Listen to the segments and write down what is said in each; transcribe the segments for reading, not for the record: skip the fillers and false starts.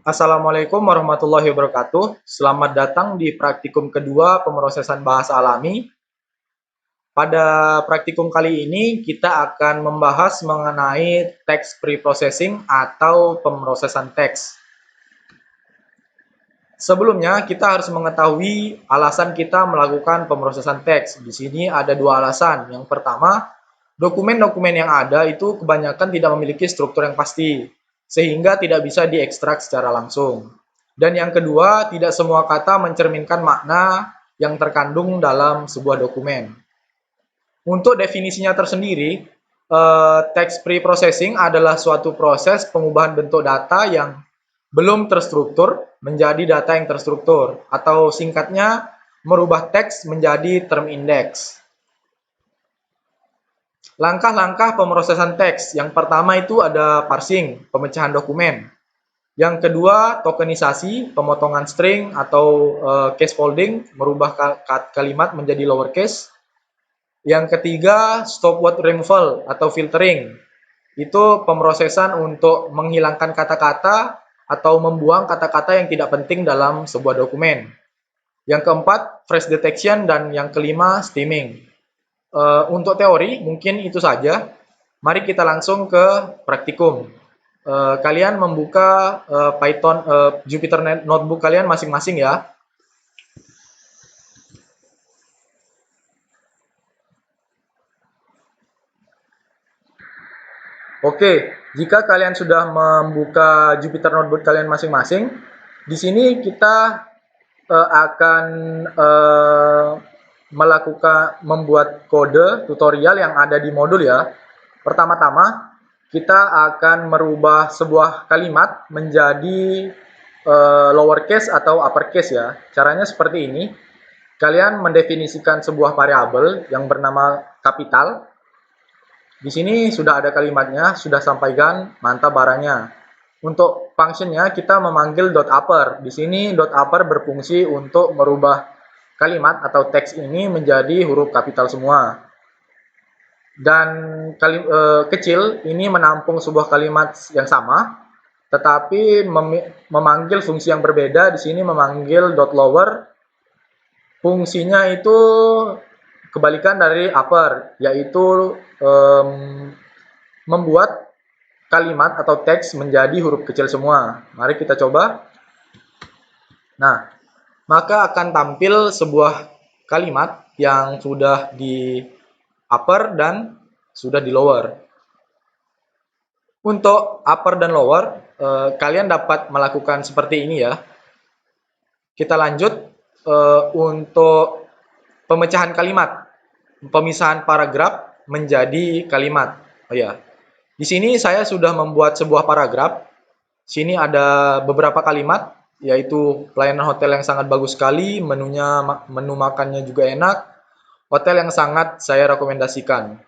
Assalamualaikum warahmatullahi wabarakatuh. Selamat datang di praktikum kedua pemrosesan bahasa alami. Pada praktikum kali ini kita akan membahas mengenai text preprocessing atau pemrosesan teks. Sebelumnya kita harus mengetahui alasan kita melakukan pemrosesan teks. Di sini ada dua alasan. Yang pertama, dokumen-dokumen yang ada itu kebanyakan tidak memiliki struktur yang pasti, sehingga tidak bisa diekstrak secara langsung. Dan yang kedua, tidak semua kata mencerminkan makna yang terkandung dalam sebuah dokumen. Untuk definisinya tersendiri, text preprocessing adalah suatu proses pengubahan bentuk data yang belum terstruktur menjadi data yang terstruktur, atau singkatnya merubah teks menjadi term index. Langkah-langkah pemrosesan teks. Yang pertama itu ada parsing, pemecahan dokumen. Yang kedua, tokenisasi, pemotongan string atau case folding, merubah kalimat menjadi lowercase. Yang ketiga, stop word removal atau filtering. Itu pemrosesan untuk menghilangkan kata-kata atau membuang kata-kata yang tidak penting dalam sebuah dokumen. Yang keempat, phrase detection, dan yang kelima, stemming. Untuk teori mungkin itu saja. Mari kita langsung ke praktikum. Kalian membuka Python Jupyter Notebook kalian masing-masing ya. Oke, jika kalian sudah membuka Jupyter Notebook kalian masing-masing, di sini kita akan membuat kode tutorial yang ada di modul ya. Pertama-tama, kita akan merubah sebuah kalimat menjadi lowercase atau uppercase ya. Caranya seperti ini. Kalian mendefinisikan sebuah variabel yang bernama kapital. Di sini sudah ada kalimatnya, sudah sampaikan, mantap barangnya. Untuk functionnya kita memanggil .upper. Di sini .upper berfungsi untuk merubah kalimat atau teks ini menjadi huruf kapital semua. Dan kecil ini menampung sebuah kalimat yang sama, tetapi memanggil fungsi yang berbeda. Di sini memanggil .lower. Fungsinya itu kebalikan dari upper, yaitu membuat kalimat atau teks menjadi huruf kecil semua. Mari kita coba. Nah, maka akan tampil sebuah kalimat yang sudah di upper dan sudah di lower. Untuk upper dan lower, kalian dapat melakukan seperti ini ya. Kita lanjut untuk pemecahan kalimat, pemisahan paragraf menjadi kalimat. Oh ya, di sini saya sudah membuat sebuah paragraf. Sini ada beberapa kalimat, yaitu pelayanan hotel yang sangat bagus sekali, menu makannya juga enak, hotel yang sangat saya rekomendasikan.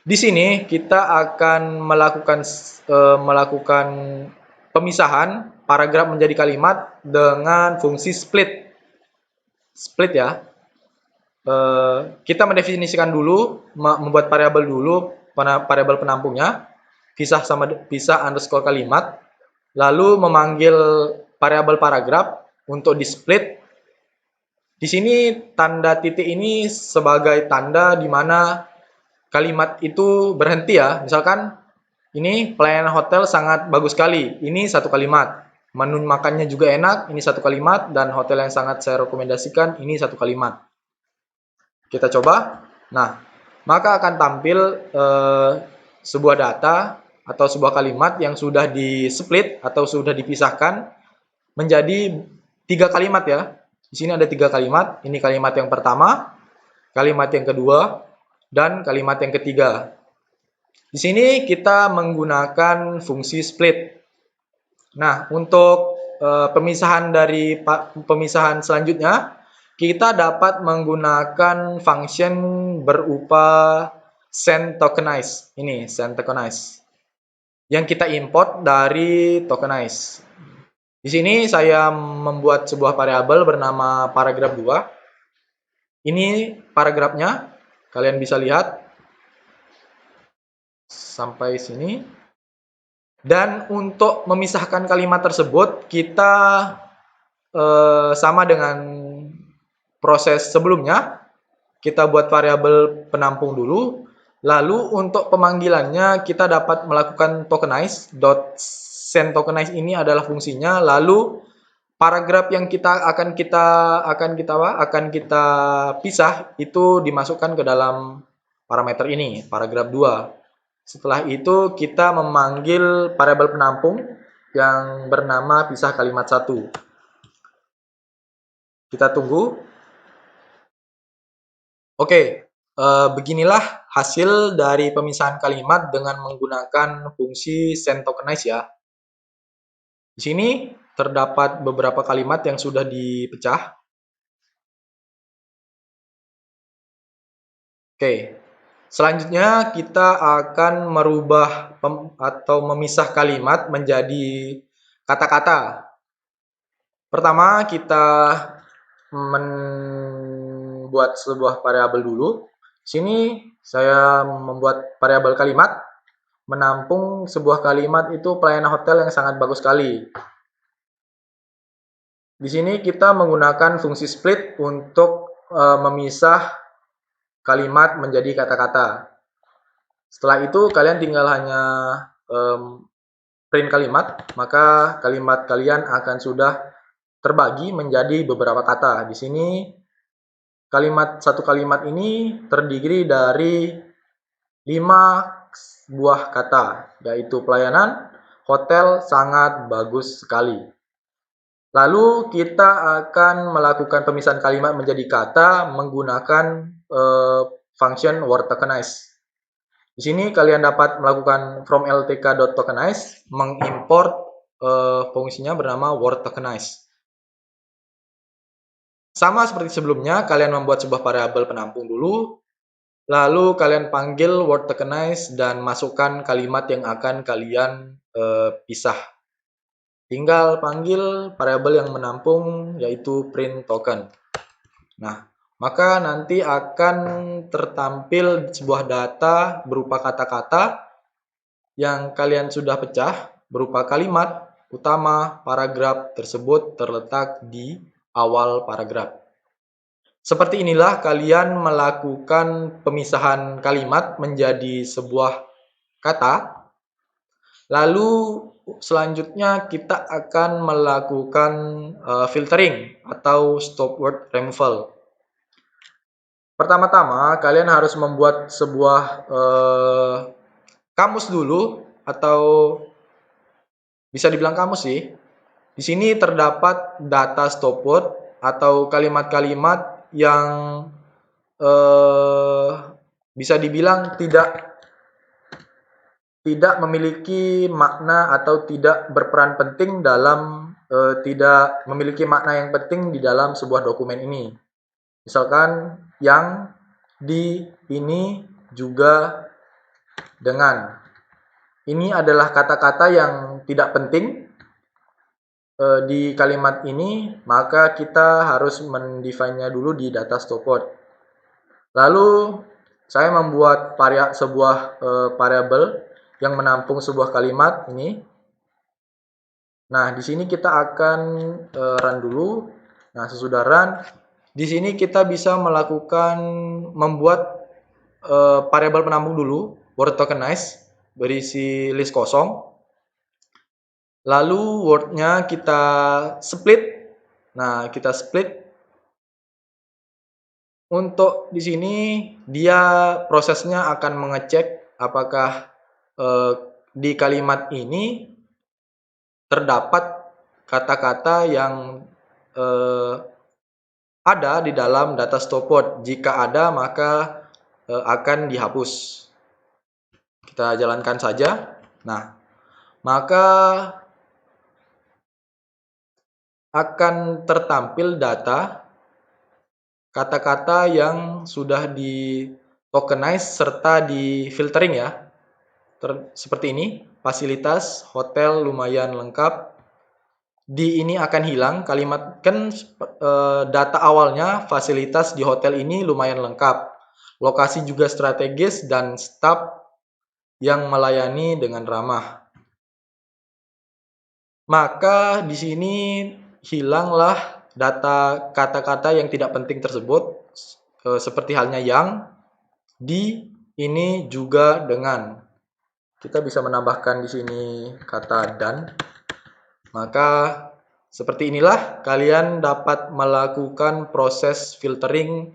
Di sini kita akan melakukan pemisahan paragraf menjadi kalimat dengan fungsi split. Split ya. Kita mendefinisikan dulu, membuat variabel dulu, variabel penampungnya, pisah underscore kalimat, lalu memanggil variabel paragraf untuk di split. Di sini tanda titik ini sebagai tanda di mana kalimat itu berhenti ya. Misalkan ini pelayanan hotel sangat bagus sekali, ini satu kalimat. Menu makannya juga enak, ini satu kalimat. Dan hotel yang sangat saya rekomendasikan, ini satu kalimat. Kita coba. Nah, maka akan tampil sebuah data atau sebuah kalimat yang sudah di split atau sudah dipisahkan menjadi 3 kalimat ya. Di sini ada 3 kalimat. Ini kalimat yang pertama, kalimat yang kedua, dan kalimat yang ketiga. Di sini kita menggunakan fungsi split. Nah, untuk pemisahan selanjutnya, kita dapat menggunakan function berupa send tokenize. Ini send tokenize yang kita import dari tokenize. Di sini saya membuat sebuah variabel bernama paragraf 2. Ini paragrafnya, kalian bisa lihat sampai sini. Dan untuk memisahkan kalimat tersebut, kita sama dengan proses sebelumnya, kita buat variabel penampung dulu. Lalu untuk pemanggilannya kita dapat melakukan tokenize. .send tokenize ini adalah fungsinya. Lalu paragraf yang akan kita pisah itu dimasukkan ke dalam parameter ini, paragraf 2. Setelah itu kita memanggil variabel penampung yang bernama pisah kalimat 1. Kita tunggu. Oke, beginilah hasil dari pemisahan kalimat dengan menggunakan fungsi send tokenize ya. Di sini terdapat beberapa kalimat yang sudah dipecah. Oke, selanjutnya kita akan merubah atau memisah kalimat menjadi kata-kata. Pertama, kita membuat sebuah variabel dulu. Di sini saya membuat variabel kalimat, menampung sebuah kalimat itu pelayanan hotel yang sangat bagus sekali. Di sini kita menggunakan fungsi split untuk memisah kalimat menjadi kata-kata. Setelah itu kalian tinggal hanya print kalimat, maka kalimat kalian akan sudah terbagi menjadi beberapa kata. Di sini satu kalimat ini terdiri dari 5 buah kata, yaitu pelayanan hotel sangat bagus sekali. Lalu kita akan melakukan pemisahan kalimat menjadi kata menggunakan function word tokenize. Di sini kalian dapat melakukan from ltk.tokenize mengimport fungsinya bernama word tokenize. Sama seperti sebelumnya, kalian membuat sebuah variabel penampung dulu, lalu kalian panggil word tokenize dan masukkan kalimat yang akan kalian pisah. Tinggal panggil variabel yang menampung, yaitu print token. Nah, maka nanti akan tertampil sebuah data berupa kata-kata yang kalian sudah pecah berupa kalimat utama paragraf tersebut terletak di awal paragraf. Seperti inilah kalian melakukan pemisahan kalimat menjadi sebuah kata. Lalu selanjutnya kita akan melakukan filtering atau stop word removal. Pertama-tama kalian harus membuat sebuah kamus dulu, atau bisa dibilang kamus sih. Di sini terdapat data stop word atau kalimat-kalimat yang bisa dibilang tidak memiliki makna atau tidak berperan penting dalam tidak memiliki makna yang penting di dalam sebuah dokumen ini. Misalkan yang di ini juga dengan. Ini adalah kata-kata yang tidak penting di kalimat ini, maka kita harus mendefine-nya dulu di data stop word. Lalu saya membuat sebuah variabel yang menampung sebuah kalimat ini. Nah, di sini kita akan run dulu. Nah, sesudah run, di sini kita bisa membuat variabel penampung dulu, word tokenize, berisi list kosong. Lalu word-nya kita split. Nah, kita split. Untuk di sini dia prosesnya akan mengecek apakah di kalimat ini terdapat kata-kata yang ada di dalam data stop word. Jika ada, maka akan dihapus. Kita jalankan saja. Nah, maka akan tertampil data kata-kata yang sudah di tokenize serta di filtering ya. Seperti ini, fasilitas hotel lumayan lengkap. Di ini akan hilang kalimat, kan data awalnya fasilitas di hotel ini lumayan lengkap. Lokasi juga strategis dan staf yang melayani dengan ramah. maka di sini hilanglah data kata-kata yang tidak penting tersebut, seperti halnya yang, di, ini, juga, dengan. Kita bisa menambahkan di sini kata dan. Maka seperti inilah kalian dapat melakukan proses filtering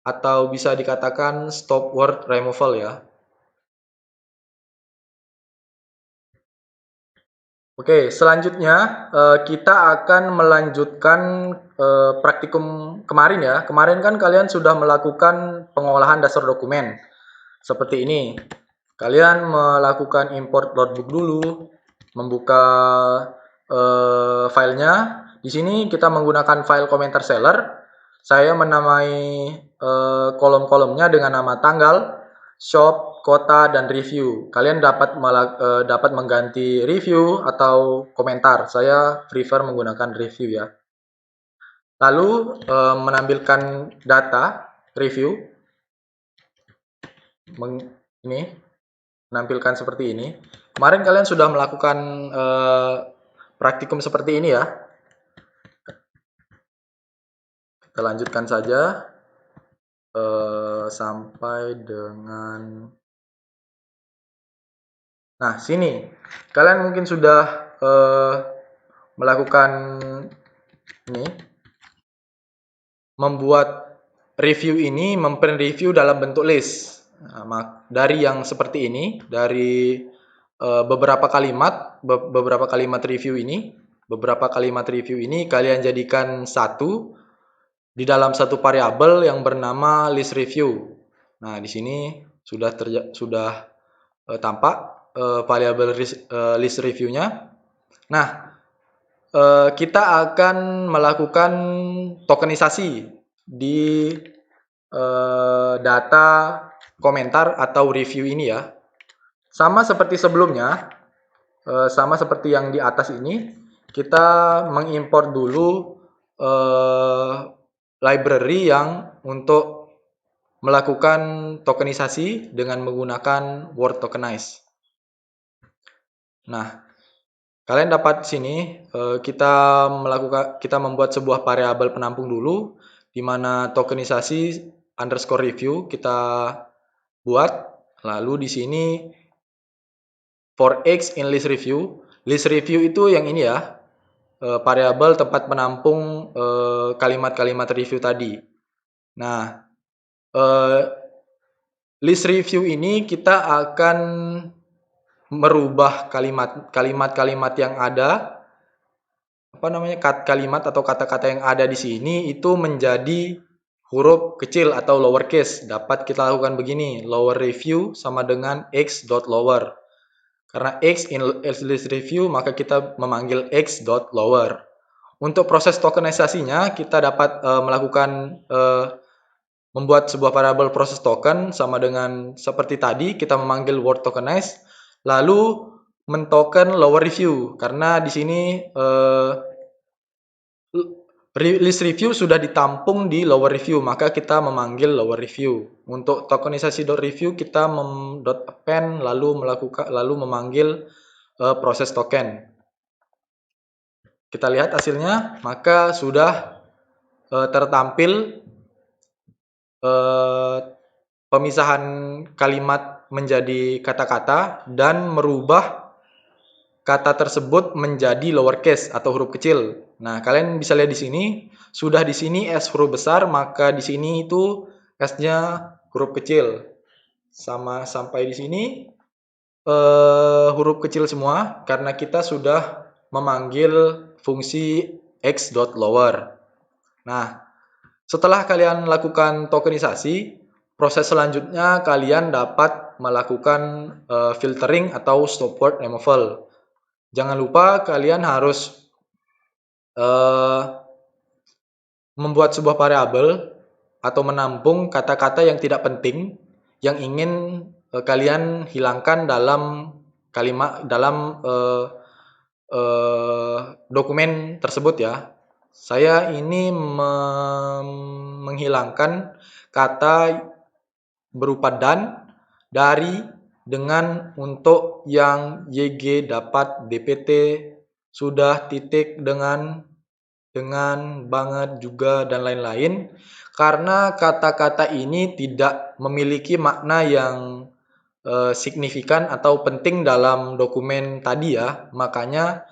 atau bisa dikatakan stop word removal ya. Oke, selanjutnya kita akan melanjutkan praktikum kemarin ya. Kemarin kan kalian sudah melakukan pengolahan dasar dokumen. Seperti ini. Kalian melakukan import notebook dulu, membuka filenya. Di sini kita menggunakan file komentar seller. Saya menamai kolom-kolomnya dengan nama tanggal, shop, kota, dan review. Kalian dapat mengganti review atau komentar. Saya prefer menggunakan review ya. Lalu menampilkan data review. Ini menampilkan seperti ini. Kemarin kalian sudah melakukan praktikum seperti ini ya. Kita lanjutkan saja sampai dengan. Nah, sini kalian mungkin sudah melakukan ini, membuat review ini, memprint review dalam bentuk list. Nah, dari yang seperti ini, dari beberapa kalimat review ini, kalian jadikan satu di dalam satu variabel yang bernama list review. Nah, di sini sudah tampak variabel list reviewnya. Nah, kita akan melakukan tokenisasi di data komentar atau review ini ya. Sama seperti sebelumnya, sama seperti yang di atas ini, kita mengimport dulu library yang untuk melakukan tokenisasi dengan menggunakan word tokenize. Nah, kalian dapat sini kita membuat sebuah variabel penampung dulu, di mana tokenisasi underscore review kita buat. Lalu di sini for x in list review. List review itu yang ini ya, variabel tempat penampung kalimat-kalimat review tadi. Nah, list review ini kita akan merubah kalimat-kalimat yang ada, kalimat atau kata-kata yang ada di sini itu menjadi huruf kecil atau lowercase. Dapat kita lakukan begini, lower review sama dengan x.lower. Karena x in list review, maka kita memanggil x.lower. Untuk proses tokenisasinya, kita dapat melakukan membuat sebuah variabel proses token sama dengan seperti tadi, kita memanggil word tokenize, lalu mentoken lower review. Karena di sini list review sudah ditampung di lower review, maka kita memanggil lower review. Untuk tokenisasi .review kita .append lalu memanggil proses token. Kita lihat hasilnya, maka sudah tertampil pemisahan kalimat menjadi kata-kata dan merubah kata tersebut menjadi lowercase atau huruf kecil. Nah, kalian bisa lihat di sini, sudah di sini S huruf besar, maka di sini itu S-nya huruf kecil. Sama sampai di sini huruf kecil semua karena kita sudah memanggil fungsi x.lower. Nah, setelah kalian lakukan tokenisasi, proses selanjutnya kalian dapat melakukan filtering atau stop word removal. Jangan lupa kalian harus membuat sebuah variabel atau menampung kata-kata yang tidak penting yang ingin kalian hilangkan dalam dokumen tersebut ya. Saya ini menghilangkan kata berupa dan, dari, dengan, untuk, yang, YG, dapat, DPT, sudah titik dengan banget juga dan lain-lain, karena kata-kata ini tidak memiliki makna yang signifikan atau penting dalam dokumen tadi ya. Makanya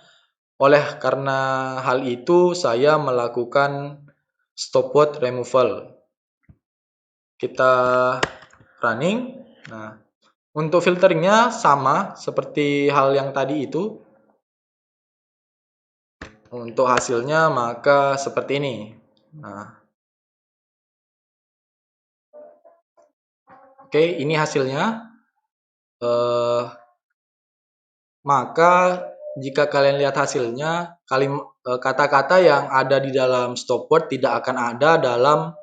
karena hal itu saya melakukan stopword removal. Kita running. Nah, untuk filteringnya sama seperti hal yang tadi itu. Untuk hasilnya maka seperti ini. Nah, oke, ini hasilnya. Maka jika kalian lihat hasilnya, kata-kata yang ada di dalam stopword tidak akan ada dalam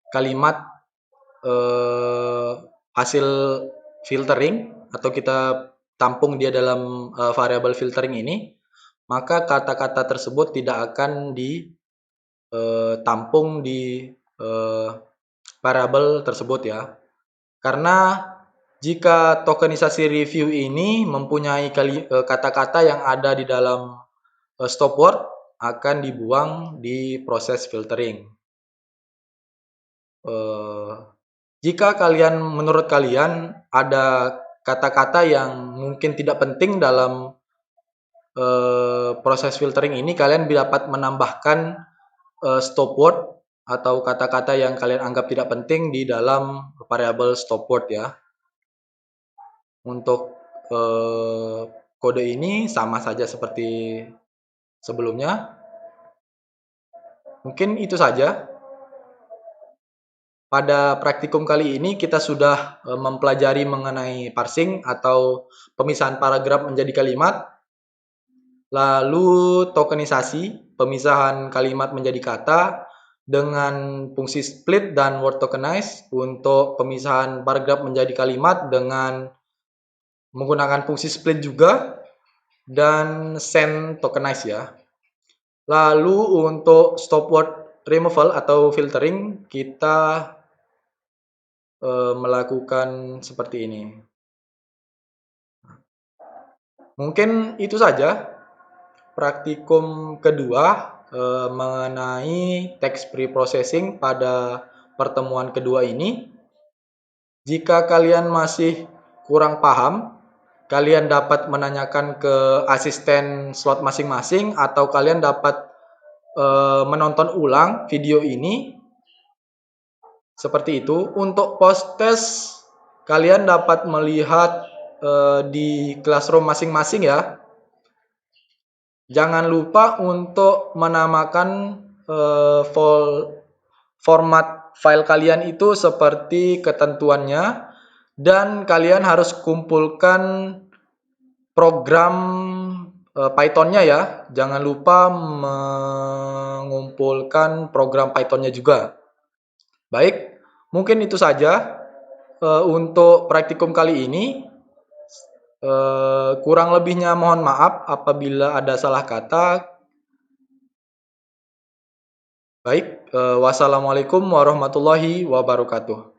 kalimat hasil filtering atau kita tampung dia dalam variabel filtering ini, maka kata-kata tersebut tidak akan ditampung di variabel tersebut ya. Karena jika tokenisasi review ini mempunyai kata-kata yang ada di dalam stopword, akan dibuang di proses filtering. Jika menurut kalian ada kata-kata yang mungkin tidak penting dalam proses filtering ini, kalian dapat menambahkan stopword atau kata-kata yang kalian anggap tidak penting di dalam variabel stopword ya. Untuk kode ini sama saja seperti sebelumnya. Mungkin itu saja. Pada praktikum kali ini kita sudah mempelajari mengenai parsing atau pemisahan paragraf menjadi kalimat, lalu tokenisasi, pemisahan kalimat menjadi kata dengan fungsi split dan word tokenize untuk pemisahan paragraf menjadi kalimat dengan menggunakan fungsi split juga dan send tokenize ya. Lalu untuk stopword removal atau filtering kita melakukan seperti ini. Mungkin itu saja praktikum kedua mengenai text preprocessing pada pertemuan kedua ini. Jika kalian masih kurang paham, kalian dapat menanyakan ke asisten slot masing-masing atau kalian dapat menonton ulang video ini. Seperti itu. Untuk post test kalian dapat melihat di classroom masing-masing ya. Jangan lupa untuk menamakan format file kalian itu seperti ketentuannya, dan kalian harus kumpulkan program Python-nya ya. Jangan lupa mengumpulkan program Python-nya juga. Baik, mungkin itu saja untuk praktikum kali ini. Kurang lebihnya mohon maaf apabila ada salah kata. Baik, wassalamualaikum warahmatullahi wabarakatuh.